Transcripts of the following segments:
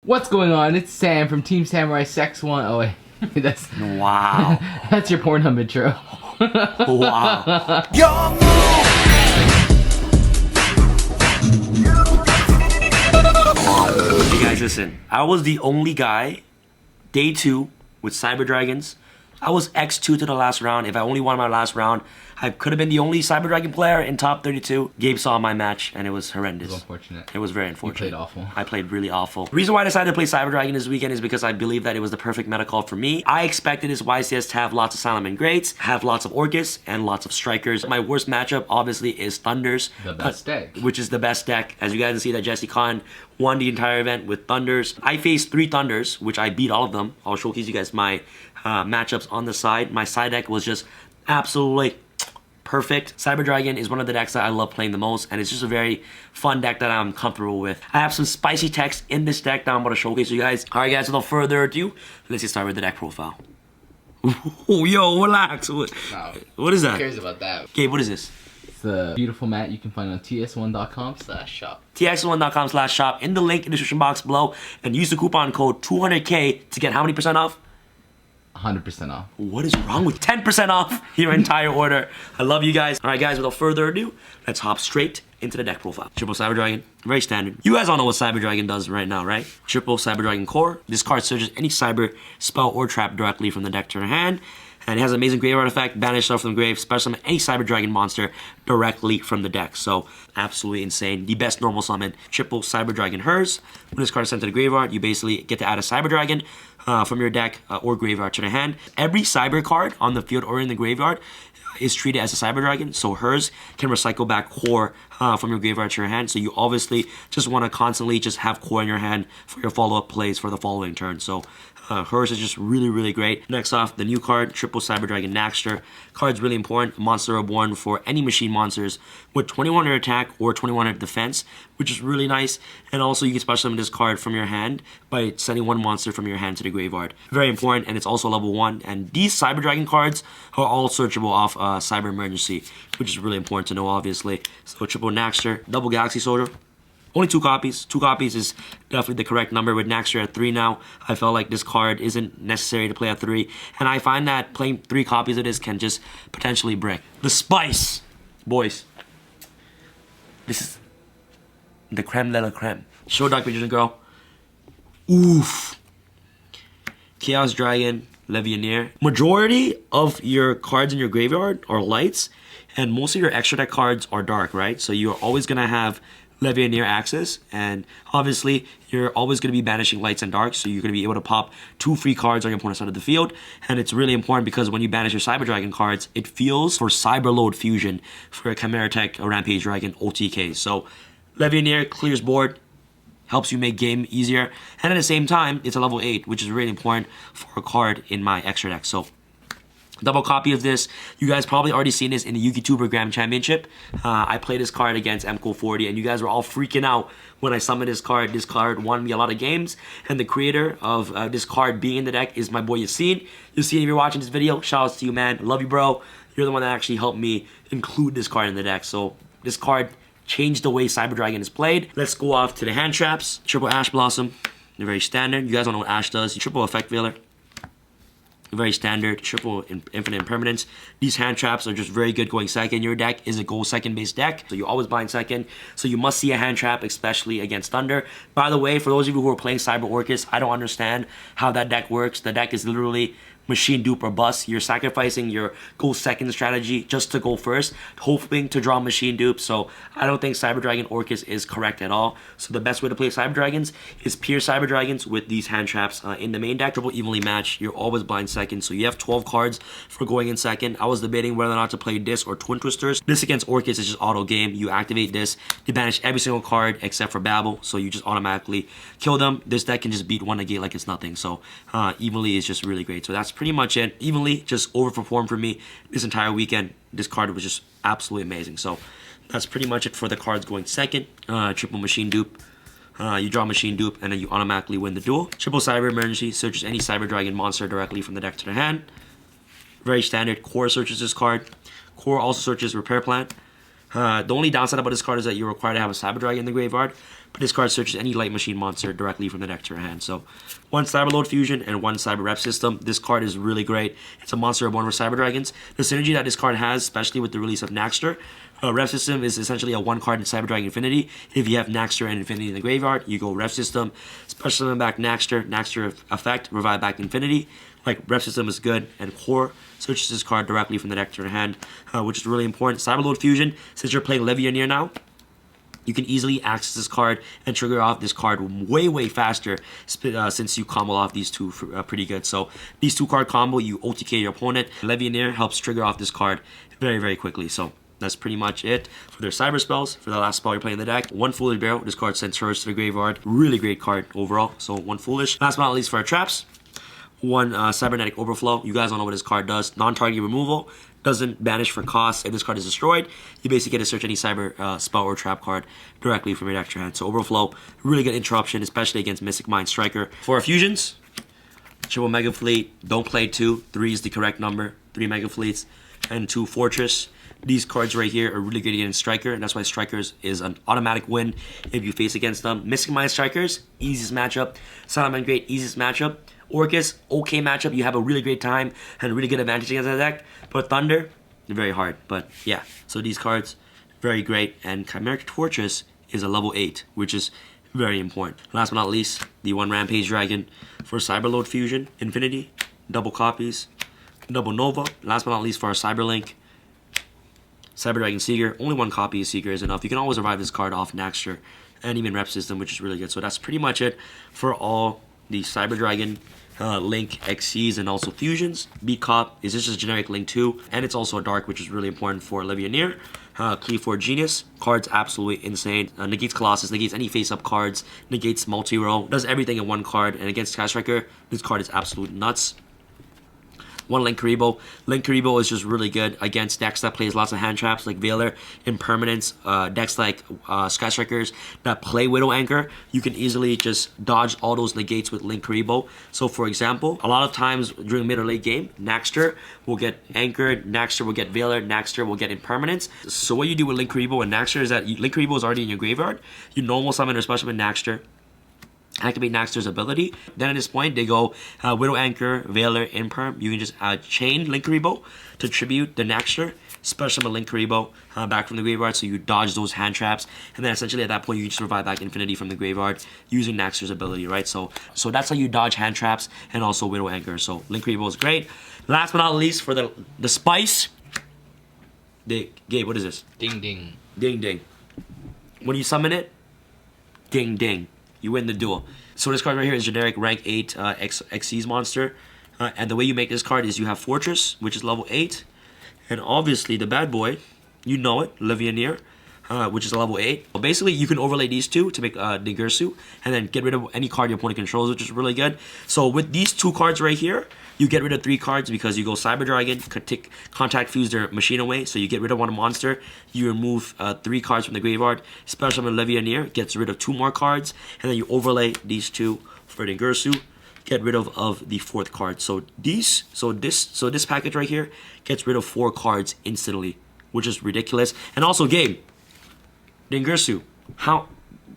What's going on? It's Sam from Team Samurai YCS. Oh wait, that's wow. That's your Pornhub intro. Wow. Hey guys, listen. I was the only guy, day 2, with Cyber Dragons. I was X2 to the last round. If I only won my last round, I could have been the only Cyber Dragon player in top 32. Gabe saw my match and it was horrendous. It was unfortunate. It was very unfortunate. You played awful. I played really awful. The reason why I decided to play Cyber Dragon this weekend is because I believe that it was the perfect meta call for me. I expected this YCS to have lots of Silent Greats, have lots of Orcus, and lots of Strikers. My worst matchup, obviously, is Thunders. The best deck. Which is the best deck. As you guys can see that Jesse Khan won the entire event with Thunders. I faced 3 Thunders, which I beat all of them. I'll showcase you guys my matchups on the side. My side deck was just absolutely perfect. Cyber Dragon is one of the decks that I love playing the most, and it's just a very fun deck that I'm comfortable with. I have some spicy text in this deck that I'm going to showcase you guys. Alright guys, without further ado, let's get started with the deck profile. Oh, yo, relax. What is that? Who cares about that? Okay, what is this? It's a beautiful mat you can find on ts1.com/shop. ts1.com/shop in the link in the description box below, and use the coupon code 200K to get how many percent off? 100% off. What is wrong with 10% off your entire order? I love you guys. All right, guys, without further ado, let's hop straight into the deck profile. Triple Cyber Dragon, very standard. You guys all know what Cyber Dragon does right now, right? Triple Cyber Dragon core. This card searches any cyber, spell, or trap directly from the deck to your hand. And it has an amazing graveyard effect, banish stuff from the grave, special summon any Cyber Dragon monster directly from the deck. So, absolutely insane. The best normal summon, Triple Cyber Dragon Hers. When this card is sent to the graveyard, you basically get to add a Cyber Dragon from your deck or graveyard to the hand. Every Cyber card on the field or in the graveyard is treated as a Cyber Dragon, so Hers can recycle back core from your graveyard to your hand. So you obviously just want to constantly just have core in your hand for your follow-up plays for the following turn. So Hers is just really, really great. Next off, the new card, Triple Cyber Dragon Naxter. Card's really important. Monster reborn for any machine monsters with 2100 attack or 2100 defense, which is really nice. And also you can special summon this card from your hand by sending 1 monster from your hand to the graveyard. Very important, and it's also level 1. And these Cyber Dragon cards are all searchable off Cyber Emergency, which is really important to know, obviously. So Triple Naxter, double Galaxy Soldier. Only 2 copies. 2 copies is definitely the correct number. With Naxter at 3 now, I felt like this card isn't necessary to play at 3. And I find that playing 3 copies of this can just potentially break. The spice! Boys. This is the creme de la creme. Show Dark Magician Girl. Oof. Chaos Dragon, Legionnaire. Majority of your cards in your graveyard are lights, and most of your extra deck cards are dark, right? So you're always going to have Legionnaire access, and obviously you're always going to be banishing lights and darks, so you're going to be able to pop 2 free cards on your opponent's side of the field. And it's really important because when you banish your Cyber Dragon cards, it feels for Cyber Load Fusion for a Chimera Tech, a Rampage Dragon, OTK. So Legionnaire clears board, helps you make game easier, and at the same time it's a level 8, which is really important for a card in my extra deck. So double copy of this. You guys probably already seen this in the YouTuber Grand Championship. I played this card against MCO40, and you guys were all freaking out when I summoned this card. This card won me a lot of games, and the creator of this card being in the deck is my boy Yassine. Yassine, if you're watching this video, shout outs to you, man. Love you, bro. You're the one that actually helped me include this card in the deck. So this card changed the way Cyber Dragon is played. Let's go off to the hand traps. Triple Ash Blossom. They're very standard. You guys don't know what Ash does. Triple Effect Veiler. Very standard. Triple Infinite Impermanence. These hand traps are just very good going second. Your deck is a go second based deck, so you always bind second. So you must see a hand trap, especially against Thunder. By the way, for those of you who are playing Cyber Orcus, I don't understand how that deck works. The deck is literally machine dupe or bust. You're sacrificing your go second strategy just to go first, hoping to draw machine dupe. So I don't think Cyber Dragon Orcus is correct at all. So the best way to play Cyber Dragons is pure Cyber Dragons with these hand traps in the main deck. Triple evenly matched. You're always blind second, so you have 12 cards for going in second. I was debating whether or not to play this or Twin Twisters. This against Orcus is just auto game. You activate this, you banish every single card except for Babel, so you just automatically kill them. This deck can just beat 1 negate like it's nothing. So evenly is just really great. So that's pretty much it. Evenly just overperformed for me this entire weekend. This card was just absolutely amazing. So that's pretty much it for the cards going second. Triple machine dupe. You draw machine dupe and then you automatically win the duel. Triple Cyber Emergency searches any Cyber Dragon monster directly from the deck to the hand. Very standard. Core searches this card. Core also searches Repair Plant. The only downside about this card is that you're required to have a Cyber Dragon in the graveyard, but this card searches any light machine monster directly from the deck to your hand. So 1 Cyberload Fusion and 1 Cyber Rep System. This card is really great. It's a monster reborn for Cyber Dragons. The synergy that this card has, especially with the release of Naxter, Rep System is essentially a 1 card in Cyber Dragon Infinity. If you have Naxter and Infinity in the graveyard, you go Rep System, Special Summon back Naxter, Naxter effect, revive back Infinity. Like, Rep System is good, and Core searches this card directly from the deck to your hand, which is really important. Cyberload Fusion, since you're playing Levianeer now, you can easily access this card and trigger off this card way faster since you combo off these two pretty good. So these 2-card combo, you OTK your opponent. Levianeer helps trigger off this card very quickly. So that's pretty much it for their cyber spells. For the last spell you're playing in the deck, 1 Foolish Barrel. This card sends Surge to the graveyard. Really great card overall. So 1 Foolish. Last but not least for our traps, 1 Cybernetic Overflow. You guys all know what this card does. Non-target removal. Doesn't banish for cost. If this card is destroyed, you basically get to search any cyber spell or trap card directly from your deck to your hand. So Overflow, really good interruption, especially against Mystic Mind Striker. For our fusions, triple Mega Fleet. Don't play 2. 3 is the correct number. 3 Mega Fleets and 2 Fortress. These cards right here are really good against Striker, and that's why Strikers is an automatic win if you face against them. Mystic Mind Strikers, easiest matchup. Silent Great, easiest matchup. Orcus, okay matchup. You have a really great time and a really good advantage against that deck. But Thunder, very hard. But yeah, so these cards, very great. And Chimeric Fortress is a level 8, which is very important. Last but not least, the 1 Rampage Dragon for Cyberload Fusion, Infinity, double copies, double Nova. Last but not least for our Cyberlink, Cyber Dragon Seeker. Only 1 copy of Seeker is enough. You can always revive this card off Naxter and even Rep System, which is really good. So that's pretty much it for all the Cyber Dragon Link XCs and also fusions. B-Cop is just a generic Link 2, and it's also a dark, which is really important for Levianeer. Cleave for Genius, cards absolutely insane. Negates Colossus, negates any face-up cards, negates multi-row, does everything in 1 card, and against Sky Striker, this card is absolute nuts. 1 Link Karibo. Link Karibo is just really good against decks that plays lots of hand traps like Veiler, Impermanence, decks like Sky Strikers that play Widow Anchor. You can easily just dodge all those negates with Link Karibo. So for example, a lot of times during mid or late game, Naxter will get anchored, Naxter will get Veiler, Naxter will get Impermanence. So what you do with Link Karibo and Naxter is that Link Karibo is already in your graveyard. You normal summon or special summon Naxter, activate Naxter's ability. Then at this point, they go Widow Anchor, Veiler, Imperm. You can just chain Link Karibo to tribute the Naxter, special summon Link Karibo back from the graveyard, so you dodge those hand traps. And then essentially at that point, you just revive back Infinity from the graveyard using Naxter's ability, right? So that's how you dodge hand traps and also Widow Anchor. So Link Karibo is great. Last but not least, for the spice, Gabe, what is this? Ding ding. Ding ding. When you summon it, ding ding. You win the duel. So this card right here is generic rank 8 XC's monster. And the way you make this card is you have Fortress, which is level 8. And obviously the bad boy, you know it, Levianeer, which is a level 8. Well, basically, you can overlay these 2 to make Ningirsu, and then get rid of any card your opponent controls, which is really good. So with these 2 cards right here, you get rid of 3 cards because you go Cyber Dragon, contact fuse their machine away, so you get rid of 1 monster. You remove 3 cards from the graveyard. Special summon Levianeer gets rid of 2 more cards, and then you overlay these 2 for Ningirsu. Get rid of the 4th card. So this package right here gets rid of 4 cards instantly, which is ridiculous. And also, Gabe, Ningirsu,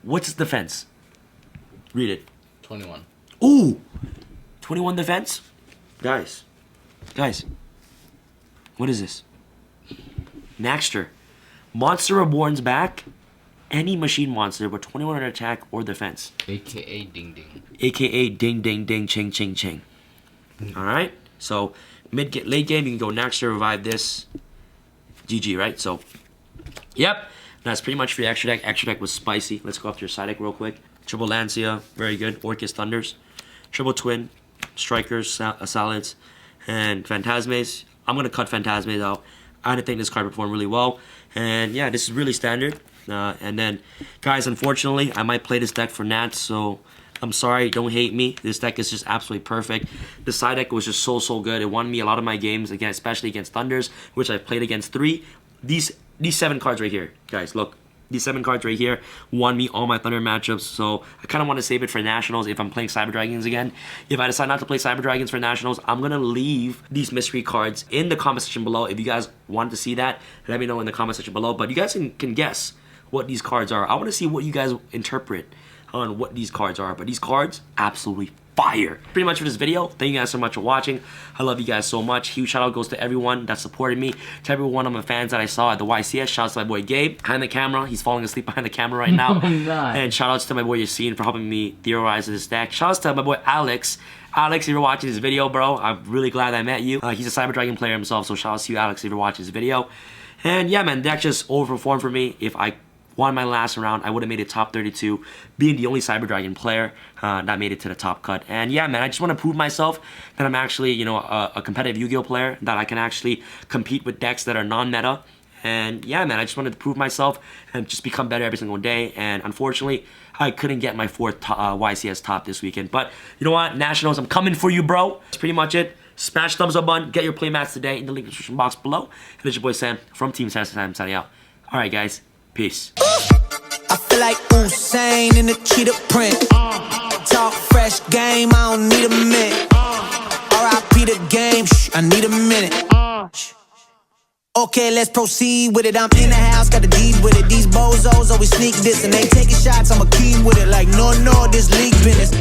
what's his defense? Read it. 21. Ooh, 21 defense. Guys, what is this? Naxter, monster reborns back. Any machine monster with 21 attack or defense. AKA ding ding. AKA ding ding ding ching ching ching. Alright? So late game you can go Naxter, revive this. GG, right? So yep. That's pretty much for the extra deck. Extra deck was spicy. Let's go up to your side deck real quick. Triple Lancia, very good. Orcus Thunders. Triple Twin, Strikers, Salads, and Phantasmes. I'm gonna cut Phantasmes out. I didn't think this card performed really well. And yeah, this is really standard. And then, guys, unfortunately, I might play this deck for Nats, so I'm sorry, don't hate me. This deck is just absolutely perfect. The side deck was just so good. It won me a lot of my games, again, especially against Thunders, which I've played against 3. These 7 cards right here, guys, look. These 7 cards right here won me all my Thunder matchups, so I kind of want to save it for Nationals if I'm playing Cyber Dragons again. If I decide not to play Cyber Dragons for Nationals, I'm going to leave these mystery cards in the comment section below. If you guys want to see that, let me know in the comment section below. But you guys can guess what these cards are. I want to see what you guys interpret on what these cards are. But these cards, absolutely fire. Pretty much for this video. Thank you guys so much for watching. I love you guys so much. Huge shout out goes to everyone that supported me, to every one of my fans that I saw at the YCS. Shout out to my boy Gabe behind the camera. He's falling asleep behind the camera right now. Oh, nice. And shout outs to my boy Yassine for helping me theorize this deck. Shout outs to my boy Alex. Alex, if you're watching this video, bro, I'm really glad I met you. He's a Cyber Dragon player himself, so shout out to you, Alex, if you're watching this video. And yeah, man, deck just overperformed for me. If I won my last round, I would have made it top 32, being the only Cyber Dragon player that made it to the top cut. And yeah, man, I just want to prove myself that I'm actually, you know, a competitive Yu-Gi-Oh player, that I can actually compete with decks that are non-meta. And yeah, man, I just wanted to prove myself and just become better every single day. And unfortunately, I couldn't get my 4th YCS top this weekend. But you know what? Nationals, I'm coming for you, bro. That's pretty much it. Smash thumbs up button. Get your playmats today in the link in the description box below. And it's your boy Sam from Team Sam signing out. All right, guys. Peace. I feel like Usain in the cheetah print. Talk fresh game, I don't need a minute. R.I.P. the game, I need a minute. Okay, let's proceed with it. I'm in the house, got the deed with it. These bozos always sneak this and they taking shots. I'm a keen with it, like no, this league business.